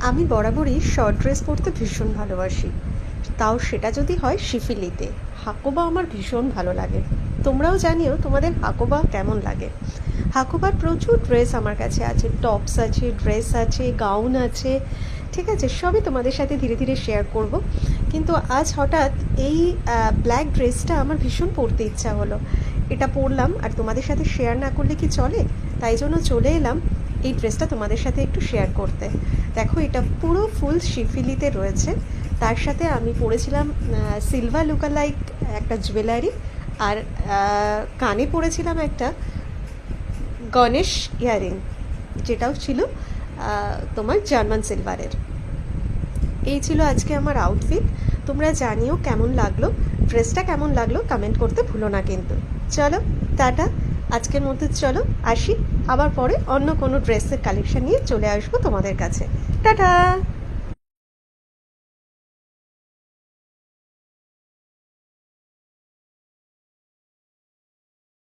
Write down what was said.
আমি বরাবরই short dress পরতে ভীষণ ভালোবাসি, তাও সেটা যদি হয় শিফিলিতে। হাকোবা আমার ভীষণ ভালো লাগে। তোমরাও জানিও তোমাদের হাকোবা কেমন লাগে। হাকোবার প্রচুর ড্রেস আমার কাছে আছে, টপস আছে, ড্রেস আছে, গাউন আছে, ঠিক আছে, সবই তোমাদের সাথে ধীরে ধীরে শেয়ার করব। কিন্তু আজ হঠাৎ এই ব্ল্যাক ড্রেসটা আমার ভীষণ পরতে ইচ্ছা হলো, এটা পরলাম, আর তোমাদের সাথে শেয়ার না করলে কি চলে, তাই জন্য চলে এলাম এই ড্রেসটা তোমাদের সাথে একটু শেয়ার করতে। দেখো, এটা পুরো ফুল শিফিলিতে রয়েছে, তার সাথে আমি পরেছিলাম সিলভার লুকালাইক একটা জুয়েলারি, আর কানে পরেছিলাম একটা গণেশ ইয়ারিং, যেটাও ছিল তোমার জার্মান সিলভারের। এই ছিল আজকে আমার আউটফিট। তোমরা জানিও কেমন লাগলো, ড্রেসটা কেমন লাগলো কমেন্ট করতে ভুলো না কিন্তু। চলো টাটা, আজকের মধ্যে চলো আসি, আবার পরে অন্য কোনো ড্রেসের কালেকশন নিয়ে চলে আসবো তোমাদের কাছে। টাটা।